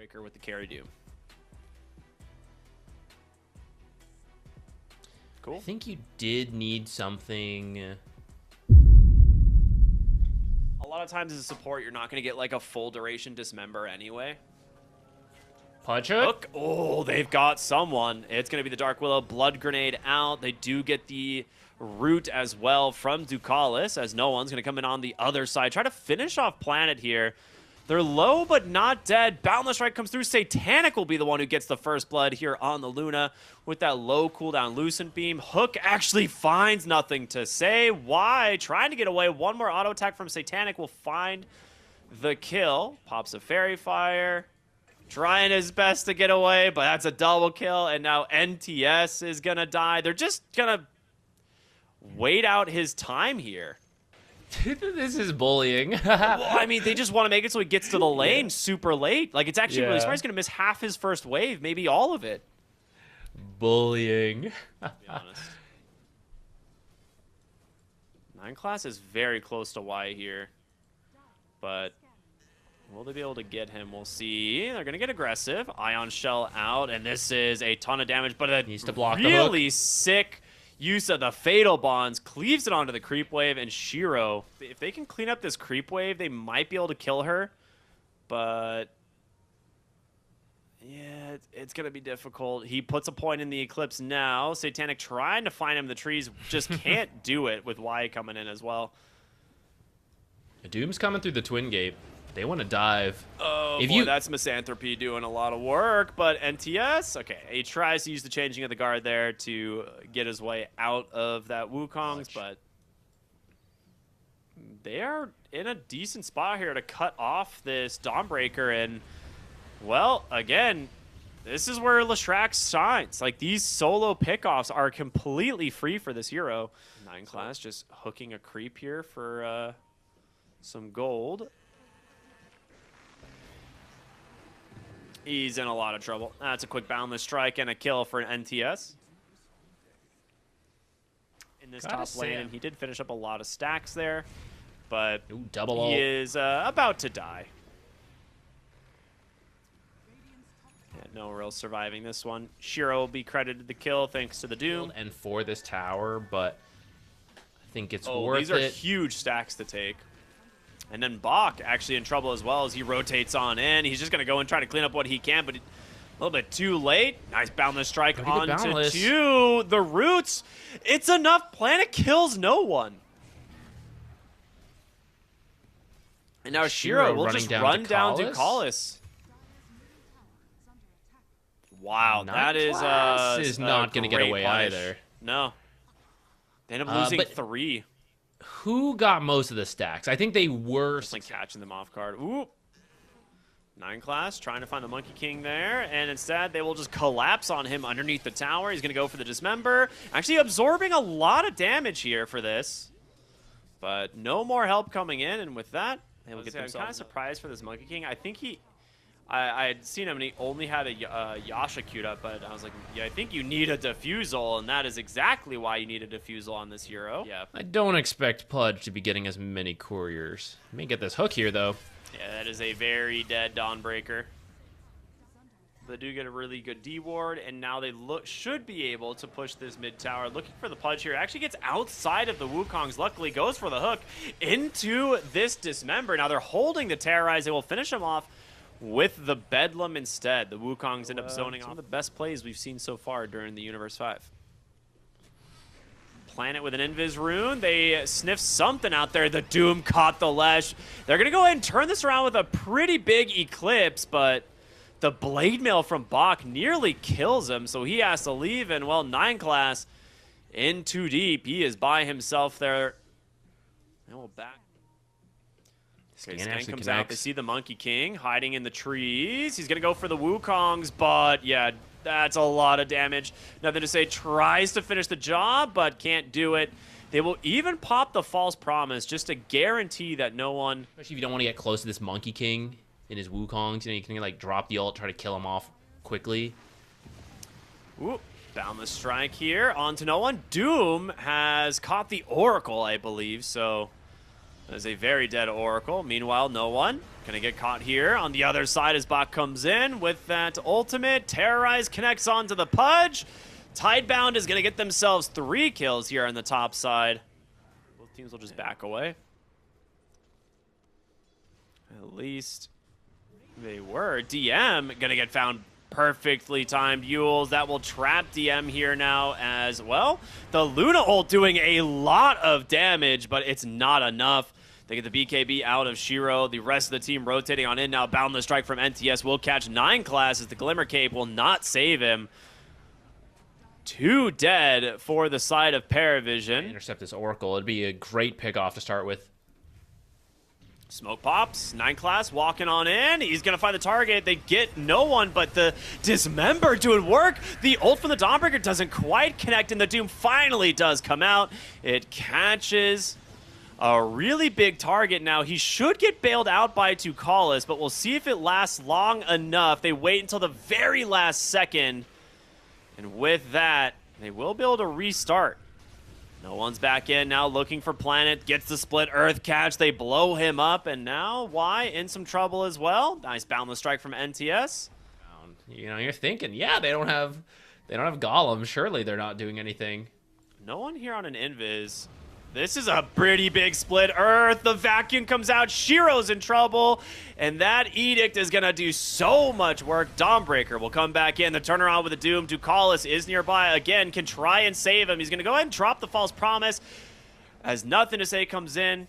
Dawnbreaker with the carry doom. Cool. I think you did need something. A lot of times as a support, you're not going to get like a full duration dismember anyway. Punch hook. Hook. Oh, they've got someone. It's going to be the Dark Willow. Blood Grenade out. They do get the root as well from Ducalis, as no one's going to come in on the other side. Try to finish off Planet here. They're low but not dead. Boundless Strike comes through. Satanic will be the one who gets the first blood here on the Luna with that low cooldown Lucent Beam. Hook actually finds nothing to say. Why? Trying to get away. One more auto attack from Satanic will find the kill. Pops a Fairy Fire. Trying his best to get away, but that's a double kill. And now NTS is going to die. They're just going to wait out his time here. This is bullying. Well, I mean, they just want to make it so he gets to the lane super late. Like, it's actually really smart. He's going to miss half his first wave, maybe all of it. Bullying. To be honest. 9 class is very close to Y here. But will they be able to get him? We'll see. They're going to get aggressive. Ion Shell out, and this is a ton of damage, but a needs to block really sick use of the Fatal Bonds, cleaves it onto the creep wave, and Shiro, if they can clean up this creep wave, they might be able to kill her, but yeah, it's going to be difficult. He puts a point in the Eclipse now. Satanic trying to find him in the trees, just can't do it with Y coming in as well. Doom's coming through the Twin Gate. They want to dive. Oh, boy, that's Misanthropy doing a lot of work, but NTS, okay, he tries to use the changing of the guard there to get his way out of that Wukong's, but they are in a decent spot here to cut off this Dawnbreaker, and, well, again, this is where Leshrac shines. Like, these solo pickoffs are completely free for this hero. 9 class just hooking a creep here for some gold. He's in a lot of trouble. That's a quick Boundless Strike and a kill for an NTS. In this top lane, and he did finish up a lot of stacks there, but he is about to die. Yeah, no real surviving this one. Shiro will be credited the kill thanks to the Doom. And for this tower, but I think it's worth it. These are huge stacks to take. And then Bach actually in trouble as well as he rotates on in. He's just going to go and try to clean up what he can, but a little bit too late. Nice Boundless Strike onto 2. The roots. It's enough. Planet kills no one. And now Shiro will just run down Ducalis. Wow, that is not going to get away either. No. They end up losing 3. Who got most of the stacks? I think they were just like catching them off guard. Ooh. 9 class trying to find the Monkey King there, and instead they will just collapse on him underneath the tower. He's going to go for the Dismember. Actually absorbing a lot of damage here for this, but no more help coming in, and with that, they will get themselves. I'm kind of surprised for this Monkey King. I think I had seen him and he only had a Yasha queued up, but I was like, yeah, I think you need a Diffusal, and that is exactly why you need a Diffusal on this hero. Yeah. I don't expect Pudge to be getting as many couriers. May get this hook here, though. Yeah, that is a very dead Dawnbreaker. They do get a really good D-ward, and now they should be able to push this mid tower. Looking for the Pudge here. Actually gets outside of the Wukongs. Luckily goes for the hook into this Dismember. Now they're holding the Terrorize. They will finish him off with the Bedlam instead. The Wukongs end up zoning off. One of the best plays we've seen so far during the Universe 5. Planet with an Invis rune. They sniff something out there. The Doom caught the Lesh. They're going to go ahead and turn this around with a pretty big Eclipse, but the Blade Mail from Bach nearly kills him, so he has to leave, and, well, 9 class in too deep. He is by himself there. And we'll back. Okay, Scan comes out. They see the Monkey King hiding in the trees. He's going to go for the Wukongs, but yeah, that's a lot of damage. Nothing to say. Tries to finish the job, but can't do it. They will even pop the False Promise just to guarantee that no one... Especially if you don't want to get close to this Monkey King in his Wukongs. You know, you can like drop the ult, try to kill him off quickly. Ooh, Boundless Strike here onto no one. Doom has caught the Oracle, I believe, so... There's a very dead Oracle. Meanwhile, no one. Gonna get caught here. On the other side as Bach comes in with that ultimate. Terrorize connects onto the Pudge. Tidebound is gonna get themselves 3 kills here on the top side. Both teams will just back away. At least they were. DM gonna get found. Perfectly timed Yules. That will trap DM here now as well. The Luna ult doing a lot of damage, but it's not enough. They get the BKB out of Shiro. The rest of the team rotating on in now. Boundless Strike from NTS will catch 9 classes. The Glimmer Cape will not save him. 2 dead for the side of Parivision. Intercept this Oracle. It'd be a great pick off to start with. Smoke pops, 9 class walking on in. He's gonna find the target. They get no one, but the Dismember doing work. The ult from the Dawnbreaker doesn't quite connect, and the Doom finally does come out. It catches a really big target now. He should get bailed out by Tukalis, but we'll see if it lasts long enough. They wait until the very last second, and with that, they will be able to restart. No one's back in now, looking for Planet, gets the split Earth catch, they blow him up, and now Y in some trouble as well. Nice Boundless Strike from NTS. You know, you're thinking, yeah, they don't have Golem. Surely they're not doing anything. No one here on an Invis. This is a pretty big split Earth. The vacuum comes out. Shiro's in trouble. And that Edict is going to do so much work. Dawnbreaker will come back in. The turnaround with the Doom. Ducalis is nearby. Again, can try and save him. He's going to go ahead and drop the False Promise. As Nothing to Say comes in.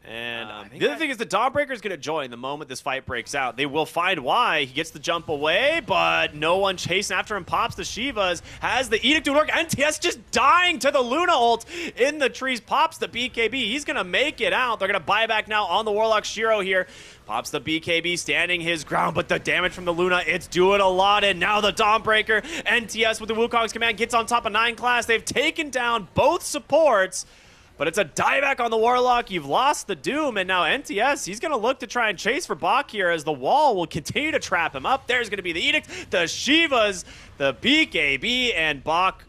And the other thing is the Dawnbreaker is going to join the moment this fight breaks out. They will find why. He gets the jump away, but no one chasing after him. Pops the Shivas. Has the Edict doing work. NTS just dying to the Luna ult in the trees. Pops the BKB. He's going to make it out. They're going to buy back now on the Warlock Shiro here. Pops the BKB, standing his ground, but the damage from the Luna, it's doing a lot. And now the Dawnbreaker. NTS with the Wukong's command gets on top of 9 class. They've taken down both supports. But it's a dieback on the Warlock. You've lost the Doom, and now NTS, he's going to look to try and chase for Bach here as the wall will continue to trap him up. There's going to be the Edict, the Shivas, the BKB, and Bach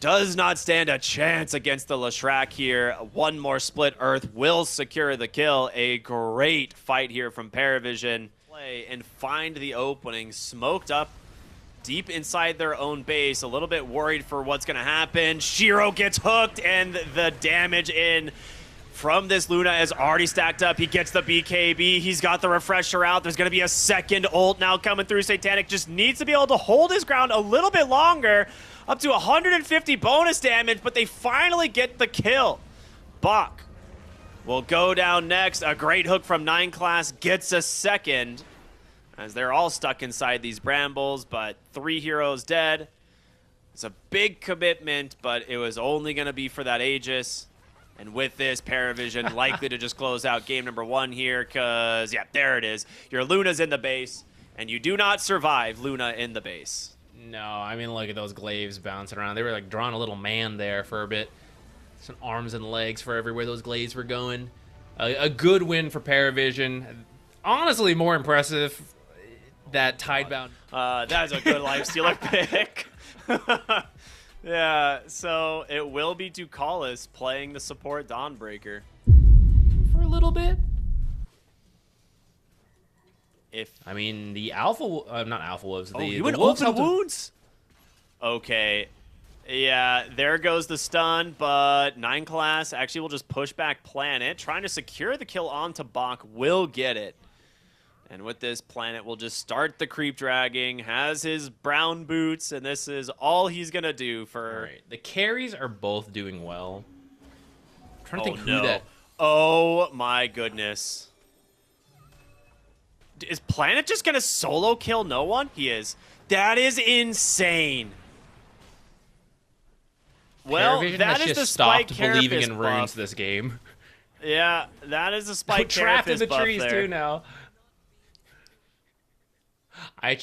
does not stand a chance against the Leshrac here. One more split Earth will secure the kill. A great fight here from Parivision. Play and find the opening. Smoked up deep inside their own base, a little bit worried for what's going to happen. Shiro gets hooked, and the damage in from this Luna is already stacked up. He gets the BKB. He's got the refresher out. There's going to be a second ult now coming through. Satanic just needs to be able to hold his ground a little bit longer, up to 150 bonus damage, but they finally get the kill. Bach will go down next. A great hook from 9 class gets a second, as they're all stuck inside these brambles, but 3 heroes dead. It's a big commitment, but it was only going to be for that Aegis. And with this, Parivision likely to just close out game number 1 here, because, yeah, there it is. Your Luna's in the base, and you do not survive Luna in the base. No, I mean, look at those glaives bouncing around. They were, like, drawing a little man there for a bit. Some arms and legs for everywhere those glaives were going. A good win for Parivision. Honestly, more impressive that Tidebound. That is a good lifestealer pick. Yeah, so it will be Ducalis playing the support Dawnbreaker. For a little bit. I mean, the Alpha, not Alpha Wolves. You went open wounds? Okay. Yeah, there goes the stun, but 9 class actually will just push back Planet. Trying to secure the kill onto Bach, will get it. And with this, Planet will just start the creep dragging, has his brown boots, and this is all he's going to do for... All right. The carries are both doing well. I'm trying to think who that... Oh, my goodness. Is Planet just going to solo kill no one? He is. That is insane. Well, Parivision that is the Spike stopped believing in Carapace runes buff. this game. Yeah, that is a Spike trapped in Carapace the buff trees there. too now. I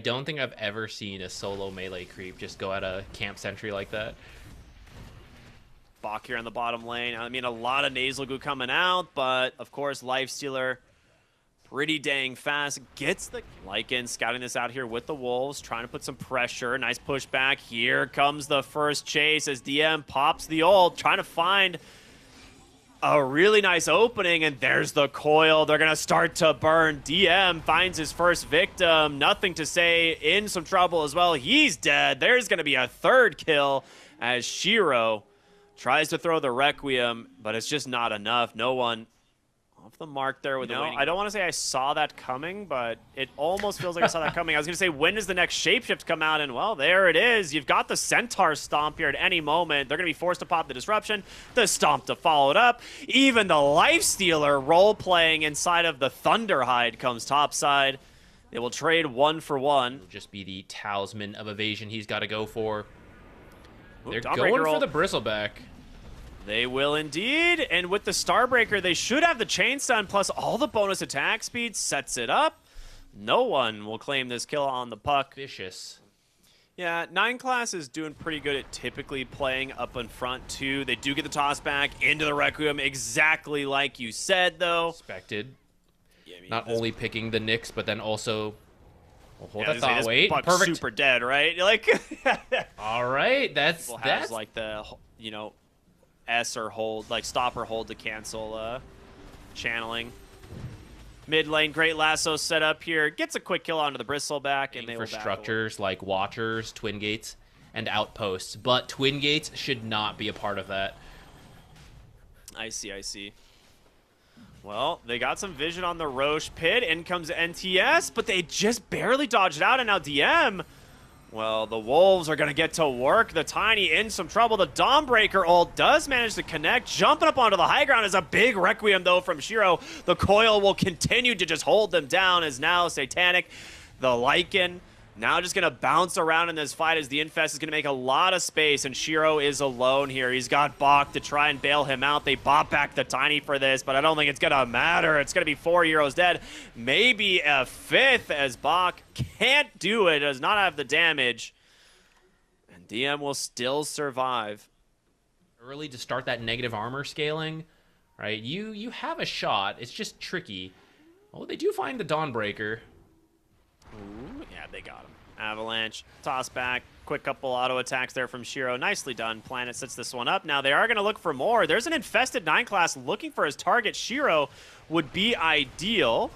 don't think I've ever seen a solo melee creep just go at a camp sentry like that. Bach here in the bottom lane. I mean, a lot of nasal goo coming out, but of course, Lifestealer pretty dang fast. Gets the Lycan scouting this out here with the Wolves, trying to put some pressure. Nice pushback. Here comes the first chase as DM pops the ult, trying to find a really nice opening, and there's the coil. They're going to start to burn. DM finds his first victim. Nothing to say, in some trouble as well. He's dead. There's going to be a third kill as Shiro tries to throw the Requiem, but it's just not enough. No one off the mark there with the waiting. I don't want to say I saw that coming, but it almost feels like I saw that coming. I was going to say, when does the next shapeshift come out? And, well, there it is. You've got the Centaur Stomp here at any moment. They're going to be forced to pop the Disruption, the Stomp to follow it up. Even the Lifestealer role-playing inside of the Thunderhide comes topside. They will trade 1 for 1. It'll just be the Talisman of Evasion he's got to go for. They're Dawnbreaker going roll. for the Bristleback. They will indeed, and with the Starbreaker, they should have the Chain Stun plus all the bonus attack speed, sets it up. No one will claim this kill on the puck. Vicious. Yeah, 9 class is doing pretty good at typically playing up in front, too. They do get the toss back into the Requiem, exactly like you said, though. Expected. Yeah, I mean, not only picking the Knicks, but then also... Well, hold that say, thought, wait. Perfect. Super dead, right? Like, all right, that's like the, you know, S or hold, like stop or hold to cancel channeling. Mid lane, great lasso set up here. Gets a quick kill onto the Bristleback, and they will for structures like Watchers, Twin Gates, and Outposts. But Twin Gates should not be a part of that. I see, I see. Well, they got some vision on the Roche pit. In comes NTS, but they just barely dodged it out, and now DM. Well, the Wolves are going to get to work. The Tiny in some trouble. The Dawnbreaker ult does manage to connect. Jumping up onto the high ground is a big Requiem, though, from Shiro. The coil will continue to just hold them down as now Satanic, the Lycan, now just going to bounce around in this fight as the Infest is going to make a lot of space, and Shiro is alone here. He's got Bach to try and bail him out. They bop back the Tiny for this, but I don't think it's going to matter. It's going to be 4 heroes dead, maybe a 5th, as Bach can't do it, does not have the damage, and DM will still survive. Early to start that negative armor scaling, right? You have a shot. It's just tricky. Oh, they do find the Dawnbreaker. Ooh, yeah, they got him. Avalanche, toss back, quick couple auto attacks there from Shiro. Nicely done. Planet sets this one up. Now they are going to look for more. There's an infested 9 class looking for his target. Shiro would be ideal.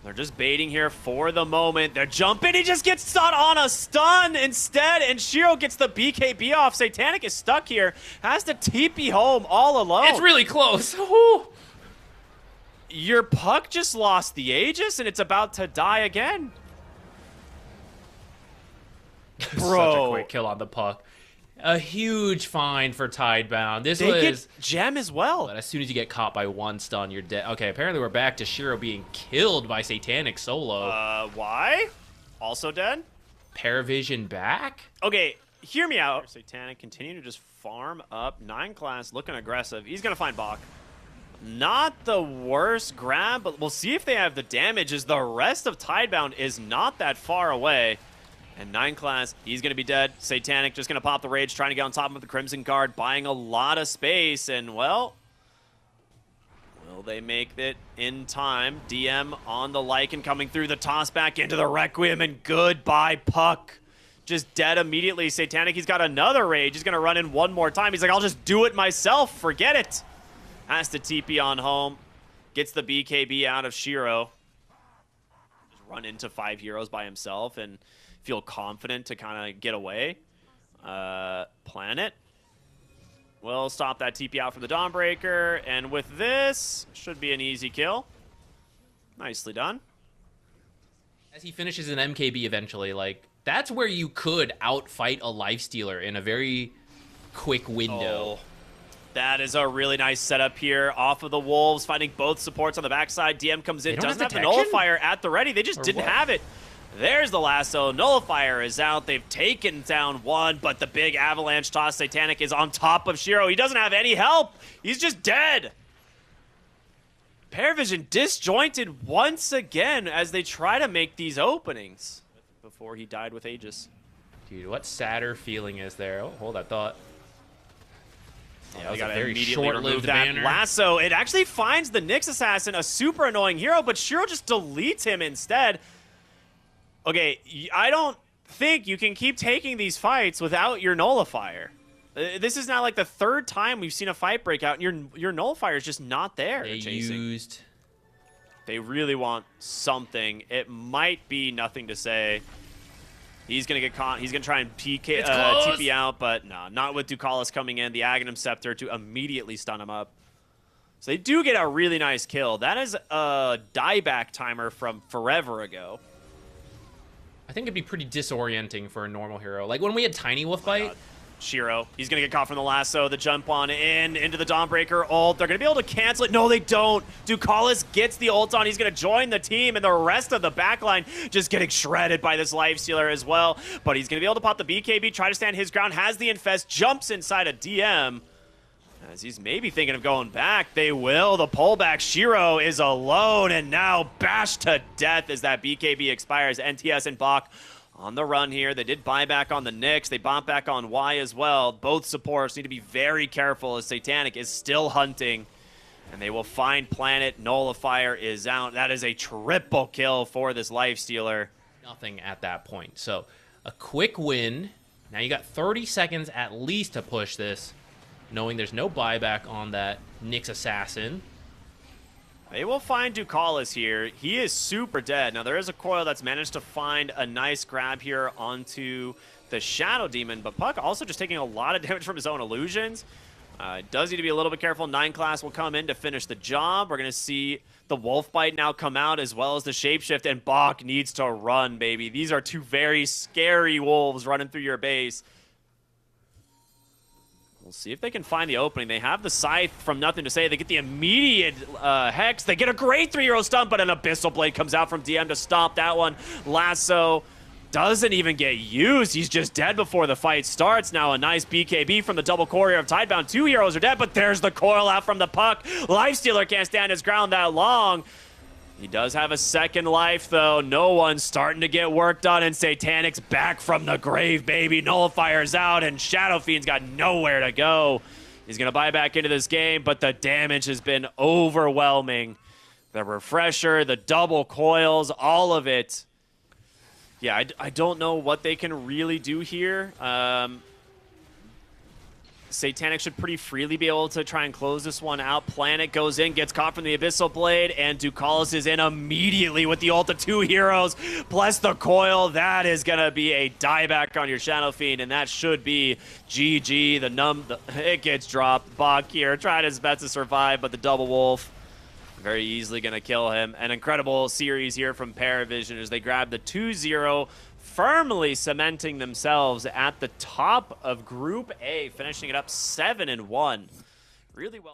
They're just baiting here for the moment. They're jumping. He just gets stuck on a stun instead, and Shiro gets the BKB off. Satanic is stuck here. Has to TP home all alone. It's really close. Ooh. Your puck just lost the Aegis, and it's about to die again. Bro. Such a quick kill on the puck. A huge find for Tidebound. They get gem as well. But as soon as you get caught by 1 stun, you're dead. Okay, apparently we're back to Shiro being killed by Satanic solo. Why? Also dead? Parivision back? Okay, hear me out. Satanic continue to just farm up. 9 class looking aggressive. He's going to find Bach. Not the worst grab, but we'll see if they have the damage, as the rest of Tidebound is not that far away. And 9 class, he's going to be dead. Satanic just going to pop the Rage, trying to get on top of the Crimson Guard, buying a lot of space. And, well, will they make it in time? DM on the Lycan coming through the toss back into the Requiem, and goodbye, puck. Just dead immediately. Satanic, he's got another Rage. He's going to run in one more time. He's like, I'll just do it myself. Forget it. Has to TP on home. Gets the BKB out of Shiro. Just run into 5 heroes by himself and feel confident to kind of get away. Planet will stop that TP out for the Dawnbreaker, and with this, should be an easy kill. Nicely done. As he finishes an MKB eventually, like, that's where you could outfight a Lifestealer in a very quick window. Oh, that is a really nice setup here off of the Wolves, finding both supports on the backside. DM comes in, doesn't have the Nullifier at the ready. They just didn't have it. There's the lasso. Nullifier is out. They've taken down 1, but the big avalanche toss. Satanic is on top of Shiro. He doesn't have any help. He's just dead. Parivision disjointed once again as they try to make these openings before he died with Aegis. Dude, what sadder feeling is there? Oh, hold that thought. Yeah, they got to very short-lived that banner. Lasso. It actually finds the Nyx Assassin, a super annoying hero, but Shiro just deletes him instead. Okay, I don't think you can keep taking these fights without your Nullifier. This is now like the third time we've seen a fight break out, and your nullifier is just not there. They really want something. It might be nothing to say. He's going to get caught. He's going to try and TP out, but no, not with Ducalis coming in. The Aghanim Scepter to immediately stun him up. So they do get a really nice kill. That is a dieback timer from forever ago. I think it'd be pretty disorienting for a normal hero. Like when we had Tiny Wolf fight. Shiro, he's going to get caught from the lasso, the jump on into the Dawnbreaker ult. They're going to be able to cancel it. No, they don't. Ducalis gets the ult on. He's going to join the team, and the rest of the backline just getting shredded by this Lifestealer as well. But he's going to be able to pop the BKB, try to stand his ground, has the Infest, jumps inside a DM. As he's maybe thinking of going back, they will. The pullback, Shiro is alone, and now bashed to death as that BKB expires. NTS and Bach on the run here. They did buy back on the Nyx. They bought back on Y as well. Both supports need to be very careful as Satanic is still hunting. And they will find Planet. Nullifier is out. That is a triple kill for this Lifestealer. Nothing at that point. So a quick win. Now you got 30 seconds at least to push this, knowing there's no buyback on that Nyx Assassin. They will find Ducalis here. He is super dead. Now, there is a coil that's managed to find a nice grab here onto the Shadow Demon, but Puck also just taking a lot of damage from his own illusions. Does need to be a little bit careful. 9 class will come in to finish the job. We're going to see the Wolf Bite now come out, as well as the Shapeshift, and Bach needs to run, baby. These are two very scary wolves running through your base. We'll see if they can find the opening. They have the Scythe from nothing to say. They get the immediate Hex. They get a great 3-0 stun, but an Abyssal Blade comes out from DM to stop that one. Lasso doesn't even get used. He's just dead before the fight starts. Now a nice BKB from the double courier of Tidebound. 2 heroes are dead, but there's the coil out from the Puck. Lifestealer can't stand his ground that long. He does have a second life, though. No one's starting to get work done, and Satanic's back from the grave, baby. Nullifier's out, and Shadow Fiend's got nowhere to go. He's going to buy back into this game, but the damage has been overwhelming. The refresher, the double coils, all of it. Yeah, I don't know what they can really do here. Satanic should pretty freely be able to try and close this one out. Planet goes in, gets caught from the Abyssal Blade, and Ducalis is in immediately with the ult of 2 heroes, plus the coil. That is going to be a dieback on your Shadow Fiend, and that should be GG. It gets dropped. Bach here tried his best to survive, but the Double Wolf very easily going to kill him. An incredible series here from Parivision as they grab the 2-0, firmly cementing themselves at the top of Group A, finishing it up 7-1. Really well.